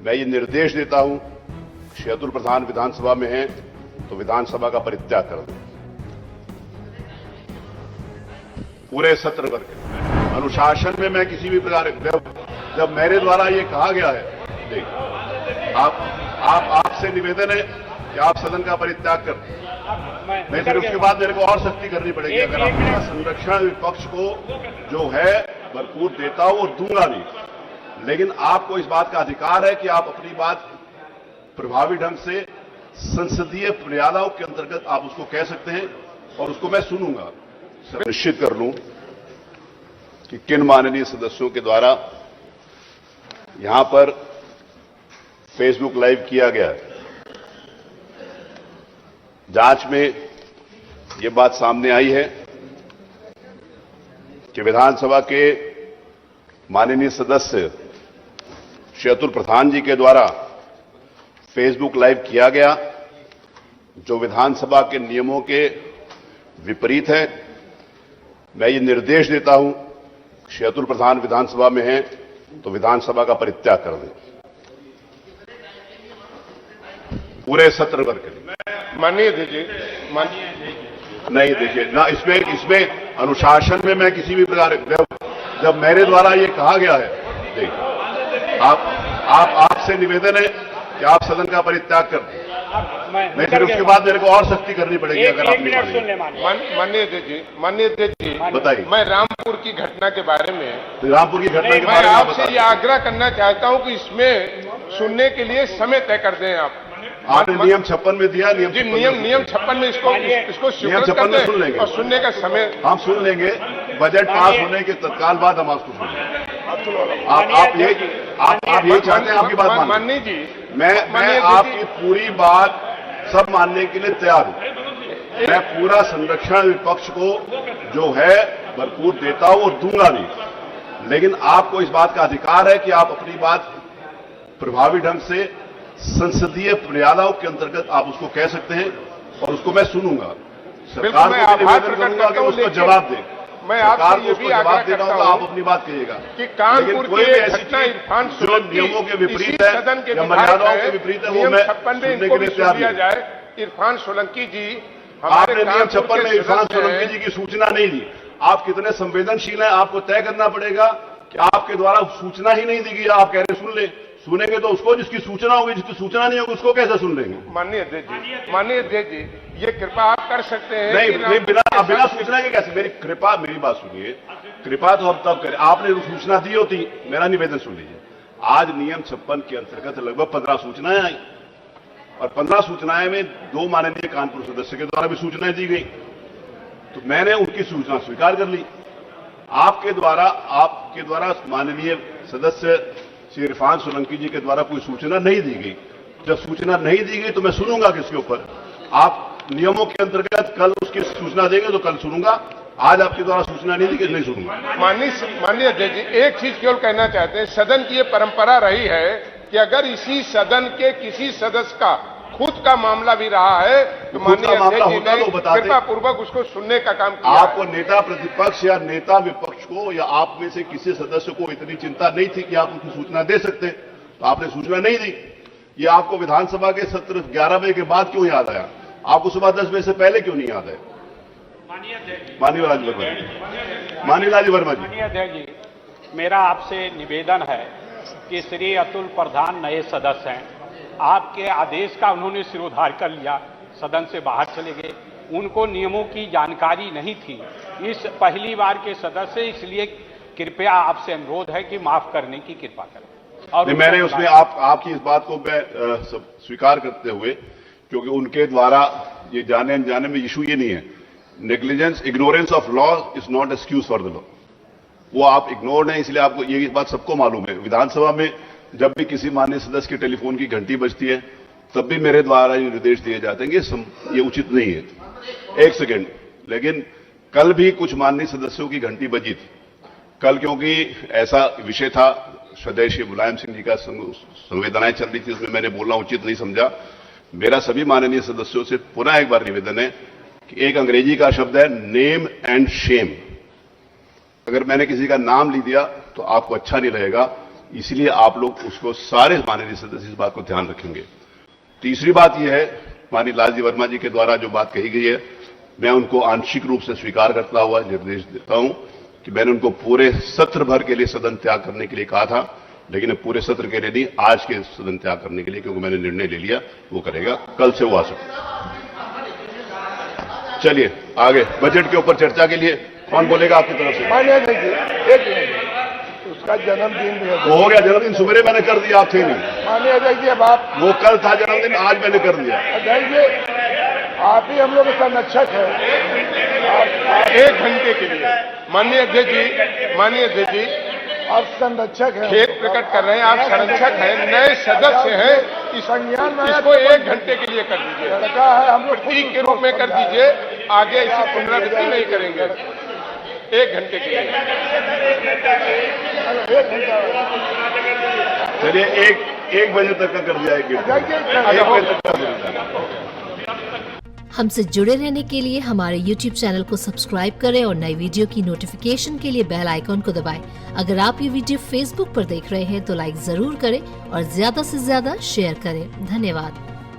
मैं ये निर्देश देता हूं, श्री अतुल प्रधान विधानसभा में हैं तो विधानसभा का परित्याग कर दें पूरे सत्र करके। अनुशासन में मैं किसी भी प्रकार जब मेरे द्वारा ये कहा गया है, देखिए आपसे निवेदन है कि आप सदन का परित्याग कर दें, नहीं फिर उसके बाद मेरे को और सख्ती करनी पड़ेगी। अगर आपका संरक्षण विपक्ष को जो है भरपूर देता हूं और दूंगा भी, लेकिन आपको इस बात का अधिकार है कि आप अपनी बात प्रभावी ढंग से संसदीय मर्यादाओं के अंतर्गत आप उसको कह सकते हैं और उसको मैं सुनूंगा। निश्चित कर लूं कि किन माननीय सदस्यों के द्वारा यहां पर फेसबुक लाइव किया गया है। जांच में यह बात सामने आई है कि विधानसभा के माननीय सदस्य श्री अतुल प्रधान जी के द्वारा फेसबुक लाइव किया गया, जो विधानसभा के नियमों के विपरीत है। मैं ये निर्देश देता हूं, श्री अतुल प्रधान विधानसभा में हैं तो विधानसभा का परित्याग कर दें पूरे सत्र करके। माननीय दीजिए, नहीं देखिए ना, इसमें अनुशासन में मैं किसी भी प्रकार जब मेरे द्वारा ये कहा गया है, देखिए आपसे निवेदन है कि आप सदन का परित्याग कर दें, नहीं फिर उसके बाद मेरे को और सख्ती करनी पड़ेगी। अगर आप माननीय जी बताइए। मैं रामपुर की घटना के बारे में रामपुर की घटना के मैं बारे में आपसे ये आग्रह करना चाहता हूं कि इसमें सुनने के लिए समय तय कर दें आप। आपने नियम 56 में दिया, नियम 56 में इसको स्वीकृत नियम 56 में सुन लेंगे और सुनने का समय हम सुन लेंगे। बजट पास होने के तत्काल बाद हम आपको सुनेंगे। आप यही चाहते हैं, आपकी बात माननीय जी, मैं आपकी पूरी बात सब मानने के लिए तैयार हूं। मैं पूरा संरक्षण विपक्ष को जो है भरपूर देता हूं और दूंगा भी, लेकिन आपको इस बात का अधिकार है कि आप अपनी बात प्रभावी ढंग से संसदीय मर्यादाओं के अंतर्गत आप उसको कह सकते हैं और उसको मैं सुनूंगा। सरकार को भी निवेदन करूंगा कि उसको जवाब दे। मैं सरकार आपसे को उसको जवाब देना होगा, आप अपनी बात कहिएगा कि कानपुर कोई की भी ऐसी घटना इरफान जो सोलंकी नियमों के विपरीत इसी है सदन के या मर्यादाओं के विपरीत है, वो मैं 56 में सुनने इनको के लिए भी तैयार सुन लिया हूं। जाए। इरफान सोलंकी जी आपने नियम 56 में इरफान सदस्य सोलंकी हैं। जी की सूचना नहीं दी। आप कितने संवेदनशील हैं, आपको तय करना पड़ेगा कि आपके द्वारा सूचना ही नहीं दी गई। आप कह रहे सुन ले, सुनेंगे तो उसको जिसकी सूचना होगी, जिसकी सूचना नहीं होगी उसको कैसे सुन लेंगे। माननीय अध्यक्ष जी, ये कृपा आप कर सकते हैं नहीं बिना सूचना के कैसे। मेरी बात सुनिए। कृपा तो हम तब करें, आपने सूचना दी होती। मेरा निवेदन सुन लीजिए। आज नियम 56 के अंतर्गत लगभग 15 सूचनाएं आई और 15 सूचनाएं में 2 माननीय कानपुर सदस्य के द्वारा भी सूचनाएं दी गई, तो मैंने उनकी सूचना स्वीकार कर ली। आपके द्वारा माननीय सदस्य श्री इरफान सोलंकी जी के द्वारा कोई सूचना नहीं दी गई। जब सूचना नहीं दी गई तो मैं सुनूंगा किसके ऊपर। आप नियमों के अंतर्गत कल उसकी सूचना देंगे तो कल सुनूंगा। आज आपके द्वारा सूचना नहीं दी गई, नहीं सुनूंगा। माननीय अध्यक्ष जी, एक चीज केवल कहना चाहते हैं, सदन की ये परंपरा रही है कि अगर इसी सदन के किसी सदस्य का खुद का मामला भी रहा है तो माननीय अध्यक्ष जी ने कृपा पूर्वक उसको सुनने का काम किया। आपको नेता प्रतिपक्ष या नेता विपक्ष को या आप में से किसी सदस्य को इतनी चिंता नहीं थी कि आप उनकी सूचना दे सकते, तो आपने सूचना नहीं दी। ये आपको विधानसभा के सत्र 11 बजे के बाद क्यों याद आया? आपको सुबह 10 बजे से पहले क्यों नहीं याद है? माननीय राज वर्मा जी। अध्यक्ष जी, मेरा आपसे निवेदन है कि श्री अतुल प्रधान नए सदस्य हैं। आपके आदेश का उन्होंने सिरोधार कर लिया, सदन से बाहर चले गए। उनको नियमों की जानकारी नहीं थी। इस पहली बार के सदस्य, इसलिए कृपया आपसे अनुरोध है कि माफ करने की कृपा करें। और मैंने उसमें आपकी इस बात को मैं स्वीकार करते हुए, क्योंकि उनके द्वारा ये जाने अनजाने में इशू ये नहीं है। Negligence, ignorance of law is not excuse for the law. वो आप इग्नोर्ड हैं, इसलिए आपको ये बात सबको मालूम है। विधानसभा में जब भी किसी माननीय सदस्य की टेलीफोन की घंटी बजती है, तब भी मेरे द्वारा ये निर्देश दिए जाते हैं कि ये उचित नहीं है। 1 सेकेंड, लेकिन कल भी कुछ माननीय सदस्यों की घंटी बजी थी। कल क्योंकि ऐसा विषय था, स्वदेशी मुलायम सिंह जी का संवेदनाएं चल रही थी, उसमें मैंने बोलना उचित नहीं समझा। मेरा सभी माननीय सदस्यों से पुनः एक बार निवेदन है कि एक अंग्रेजी का शब्द है नेम एंड शेम। अगर मैंने किसी का नाम ले दिया तो आपको अच्छा नहीं लगेगा, इसलिए आप लोग उसको सारे माननीय सदस्य इस बात को ध्यान रखेंगे। तीसरी बात यह है, माननीय लालजी वर्मा जी के द्वारा जो बात कही गई है, मैं उनको आंशिक रूप से स्वीकार करता हुआ निर्देश देता हूं कि मैंने उनको पूरे सत्र भर के लिए सदन त्याग करने के लिए कहा था, लेकिन पूरे सत्र के लिए नहीं, आज के सदन त्याग करने के लिए, क्योंकि मैंने निर्णय ले लिया वो करेगा, कल से वो आ सकता। चलिए आगे बजट के ऊपर चर्चा के लिए कौन बोलेगा आपकी तरफ से? उसका जन्मदिन भी वो हो गया जन्मदिन, सुबह मैंने कर दिया, आप थे नहीं। माननीय अध्यक्ष जी, अब आप, वो कल था जन्मदिन, आज मैंने कर दिया। अध्यक्ष जी, आप ही हम लोग का संरक्षक है। आप 1 घंटे के लिए माननीय अध्यक्ष जी आप संरक्षक हैं, खेद प्रकट कर रहे हैं, आप संरक्षक हैं, नए सदस्य हैं, इसको 1 घंटे के लिए कर दीजिए, लड़का है, हम लोग प्रतीक के रूप में कर दीजिए, आगे इसी पुनरावृत्ति नहीं करेंगे। 1 घंटे के लिए। 1 घंटा चलिए 1 बजे तक का कर दिया, 1 बजे तक कर दिया। हमसे जुड़े रहने के लिए हमारे YouTube चैनल को सब्सक्राइब करें और नई वीडियो की नोटिफिकेशन के लिए बेल आइकॉन को दबाएं। अगर आप ये वीडियो Facebook पर देख रहे हैं तो लाइक जरूर करें और ज्यादा से ज्यादा शेयर करें। धन्यवाद।